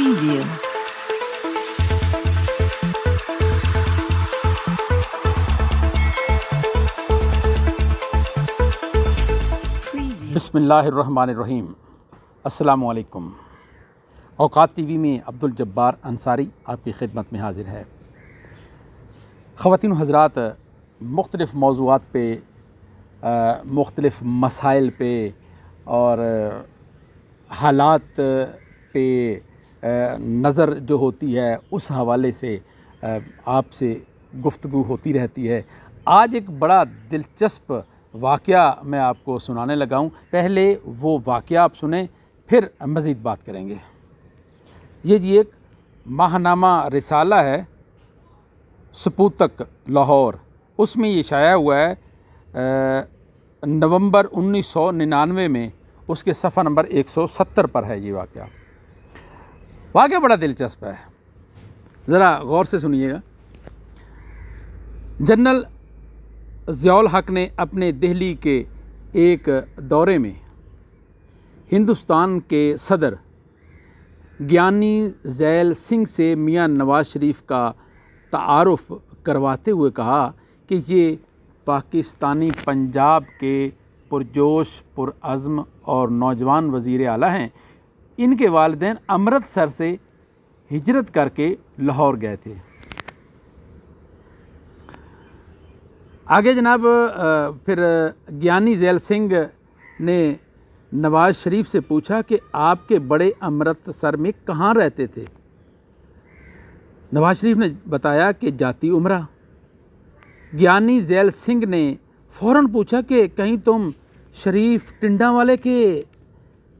Preview. बिस्मिल्लाहिर्रहमानिर्रहीम। अस्सलामु अलैकुम। औकात टीवी में अब्दुल जब्बार अंसारी आपकी खिदमत में हाजिर है। ख़वातीन हज़रात, मुख्तलिफ़ मौज़ूआत पे मुख्तलिफ़ मसाइल पे और हालात पे नज़र जो होती है उस हवाले से आपसे गुफ्तगू होती रहती है। आज एक बड़ा दिलचस्प वाक़या मैं आपको सुनाने लगा हूँ। पहले वो वाक़या आप सुने, फिर मज़ीद बात करेंगे। ये जी एक माहनामा रिसाला है सपूतक लाहौर, उसमें ये शाया हुआ है नवंबर 1999 में। उसके सफ़ा नंबर 170 पर है ये वाक़या। वाक़या बड़ा दिलचस्प है, ज़रा गौर से सुनिएगा। जनरल ज़ियाउल हक ने अपने दिल्ली के एक दौरे में हिंदुस्तान के सदर ज्ञानी ज़ैल सिंह से मियां नवाज़ शरीफ का तारुफ़ करवाते हुए कहा कि ये पाकिस्तानी पंजाब के पुरजोश, पुरअज़्म और नौजवान वज़ीर आला हैं। इनके वालिदैन अमृतसर से हिजरत करके लाहौर गए थे। आगे जनाब फिर ज्ञानी ज़ैल सिंह ने नवाज़ शरीफ से पूछा कि आपके बड़े अमृतसर में कहाँ रहते थे। नवाज़ शरीफ ने बताया कि जाती उमरा। ज्ञानी ज़ैल सिंह ने फ़ौरन पूछा कि कहीं तुम शरीफ टिंडा वाले के,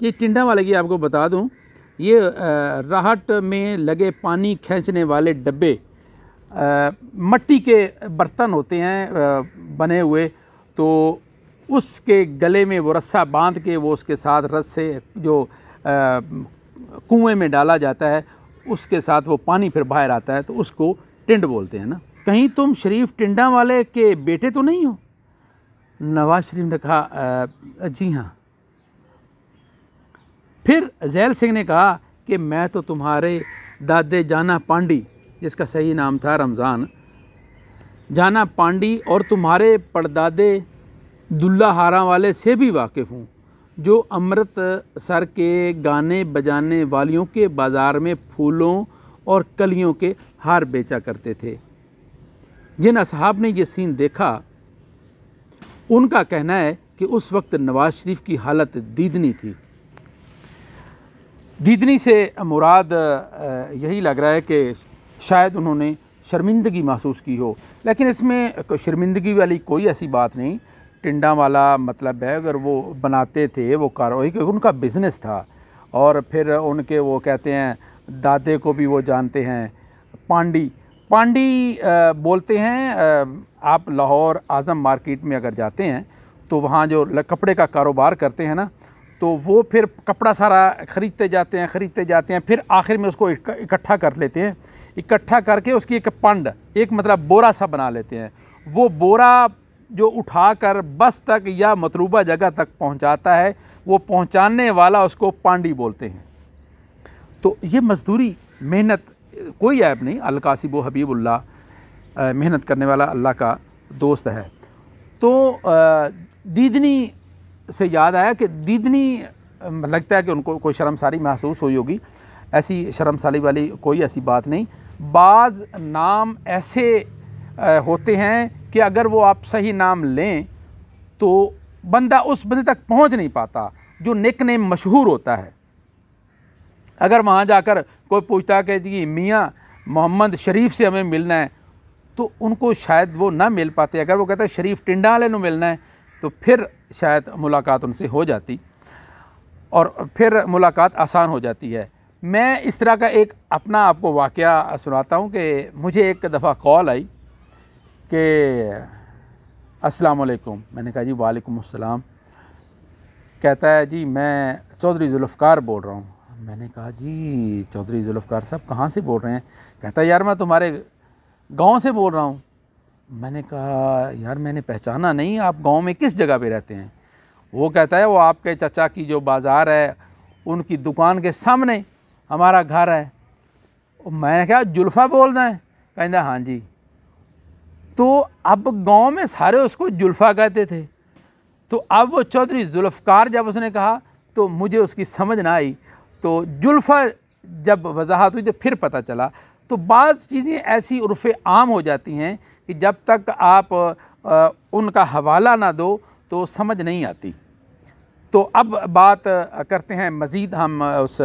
ये टिंडा वाले की आपको बता दूं, ये राहट में लगे पानी खींचने वाले डब्बे, मट्टी के बर्तन होते हैं बने हुए, तो उसके गले में वो रस्सा बांध के वो उसके साथ रस्से जो कुएं में डाला जाता है उसके साथ वो पानी फिर बाहर आता है, तो उसको टिंड बोलते हैं ना। कहीं तुम शरीफ टिंडा वाले के बेटे तो नहीं हो? नवाज़ शरीफ ने कहा जी हाँ। फिर ज़ैल सिंह ने कहा कि मैं तो तुम्हारे दादे जाना पांडी, जिसका सही नाम था रमज़ान जाना पांडी, और तुम्हारे परदादे दुल्ला हारा वाले से भी वाकिफ़ हूँ, जो अमृतसर के गाने बजाने वालियों के बाज़ार में फूलों और कलियों के हार बेचा करते थे। जिन असहाब ने ये सीन देखा, उनका कहना है कि उस वक्त नवाज़ शरीफ की हालत दीदनी थी। दीदनी से मुराद यही लग रहा है कि शायद उन्होंने शर्मिंदगी महसूस की हो, लेकिन इसमें शर्मिंदगी वाली कोई ऐसी बात नहीं। टिंडा वाला मतलब है, अगर वो बनाते थे, वो कारोबार, उनका बिज़नेस था, और फिर उनके वो कहते हैं दादे को भी वो जानते हैं, पांडी बोलते हैं। आप लाहौर आज़म मार्केट में अगर जाते हैं तो वहाँ जो कपड़े का कारोबार करते हैं ना, तो वो फिर कपड़ा सारा ख़रीदते जाते हैं, फिर आखिर में उसको इकट्ठा कर लेते हैं। इकट्ठा करके उसकी एक पंड, एक मतलब बोरा सा बना लेते हैं। वो बोरा जो उठाकर बस तक या मतलूबा जगह तक पहुंचाता है, वो पहुंचाने वाला उसको पांडी बोलते हैं। तो ये मजदूरी, मेहनत, कोई ऐप नहीं। अल-कासिब हबीबुल्लाह, मेहनत करने वाला अल्लाह का दोस्त है। तो दीदनी से याद आया कि दीदनी, लगता है कि उनको कोई शर्मसारी महसूस हुई होगी। ऐसी शर्मसारी वाली कोई ऐसी बात नहीं। बाज़ नाम ऐसे होते हैं कि अगर वो आप सही नाम लें तो बंदा उस बंदे तक पहुंच नहीं पाता, जो निक नेम मशहूर होता है। अगर वहाँ जाकर कोई पूछता है कि जी मियाँ मोहम्मद शरीफ से हमें मिलना है, तो उनको शायद वो ना मिल पाते। अगर वो कहते हैं शरीफ टिंडा वाले को मिलना है, तो फिर शायद मुलाकात उनसे हो जाती और फिर मुलाकात आसान हो जाती है। मैं इस तरह का एक अपना आपको वाक़या सुनाता हूँ कि मुझे एक दफ़ा कॉल आई कि अस्सलाम वालेकुम। मैंने कहा जी वालेकुम अस्सलाम। कहता है जी मैं चौधरी जुल्फ़कार बोल रहा हूँ। मैंने कहा जी चौधरी जुल्फ़कार साहब कहाँ से बोल रहे हैं? कहता है यार मैं तुम्हारे गांव से बोल रहा हूँ। मैंने कहा यार मैंने पहचाना नहीं, आप गांव में किस जगह पे रहते हैं? वो कहता है वो आपके चचा की जो बाज़ार है उनकी दुकान के सामने हमारा घर है। मैंने कहा जुल्फ़ा बोलना है? कहता हाँ जी। तो अब गांव में सारे उसको जुल्फ़ा कहते थे। तो अब वो चौधरी जुल्फ़कार जब उसने कहा तो मुझे उसकी समझ ना आई। तो जुल्फ़ा जब वजाहत हुई तो फिर पता चला। तो बाज़ चीज़ें ऐसी उर्फ़ आम हो जाती हैं कि जब तक आप उनका हवाला ना दो तो समझ नहीं आती। तो अब बात करते हैं मज़ीद हम उस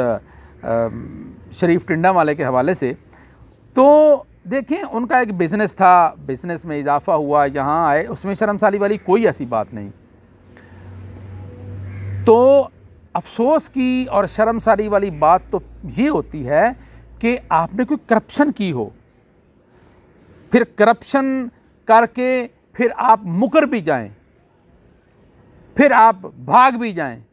शरीफ टिंडा वाले के हवाले से। तो देखें, उनका एक बिज़नेस था, बिज़नेस में इजाफ़ा हुआ, यहाँ आए, उसमें शर्मसारी वाली कोई ऐसी बात नहीं। तो अफसोस की और शर्मसारी वाली बात तो ये होती है कि आपने कोई करप्शन की हो, फिर करप्शन करके फिर आप मुकर भी जाएं, फिर आप भाग भी जाएं,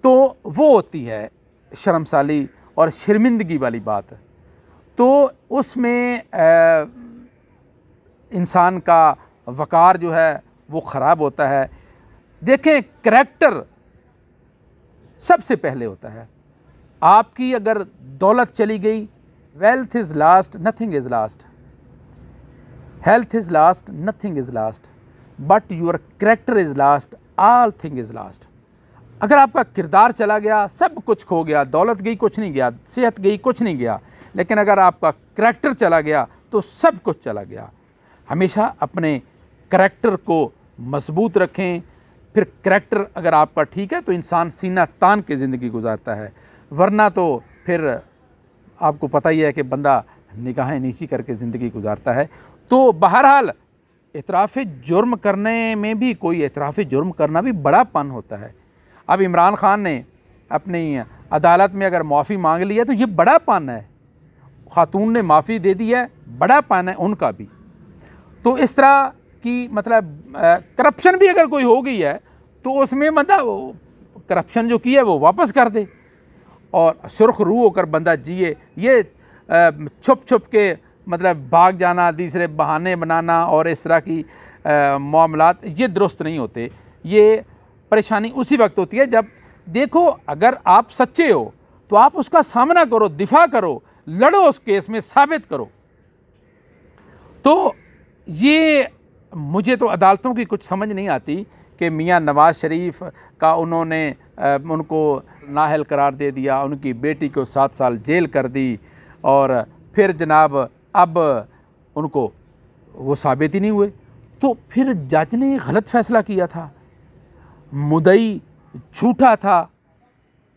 तो वो होती है शर्मसाली और शर्मिंदगी वाली बात। तो उसमें इंसान का वक़ार जो है वो ख़राब होता है। देखें, करैक्टर सबसे पहले होता है। आपकी अगर दौलत चली गई, wealth is last, nothing is last, health is last, nothing is last, but your character is last, all thing is last. अगर आपका किरदार चला गया, सब कुछ खो गया, दौलत गई कुछ नहीं गया, सेहत गई कुछ नहीं गया, लेकिन अगर आपका करैक्टर चला गया तो सब कुछ चला गया। हमेशा अपने करैक्टर को मजबूत रखें। फिर करैक्टर अगर आपका ठीक है तो इंसान सीना तान के ज़िंदगी गुजारता है, वरना तो फिर आपको पता ही है कि बंदा निगाहें नीची करके ज़िंदगी गुजारता है। तो बहरहाल इतराफ़ जुर्म करने में भी कोई इतराफ़ जुर्म करना भी बड़ा पन होता है। अब इमरान ख़ान ने अपनी अदालत में अगर माफ़ी मांग ली है तो ये बड़ा पन है, ख़ातून ने माफ़ी दे दी है, बड़ा पन है उनका भी। तो इस तरह की मतलब करप्शन भी अगर कोई हो गई है तो उसमें मतलब करप्शन जो की है वो वापस कर दे और सुर्ख रूह होकर बंदा जिए। ये छुप छुप के मतलब भाग जाना, दूसरे बहाने बनाना और इस तरह की मामलात ये दुरुस्त नहीं होते। ये परेशानी उसी वक्त होती है जब देखो, अगर आप सच्चे हो तो आप उसका सामना करो, दिफा करो, लड़ो, उस केस में साबित करो। तो ये मुझे तो अदालतों की कुछ समझ नहीं आती कि मियाँ नवाज़ शरीफ का उन्होंने उनको नाअहल करार दे दिया, उनकी बेटी को 7 साल जेल कर दी और फिर जनाब अब उनको वो साबित ही नहीं हुए। तो फिर जज ने गलत फ़ैसला किया था, मुद्दई झूठा था,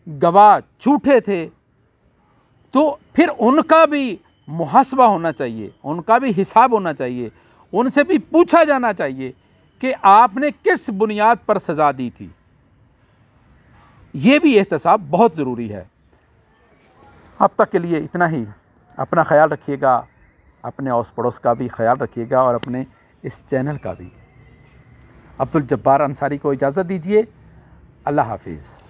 गवाह झूठे थे, तो फिर उनका भी मुहासबा होना चाहिए, उनका भी हिसाब होना चाहिए, उनसे भी पूछा जाना चाहिए कि आपने किस बुनियाद पर सज़ा दी थी। ये भी एहतसाब बहुत ज़रूरी है। अब तक के लिए इतना ही। अपना ख्याल रखिएगा, अपने आस पड़ोस का भी ख्याल रखिएगा और अपने इस चैनल का भी। अब्दुल जब्बार अंसारी को इजाज़त दीजिए। अल्लाह हाफिज़।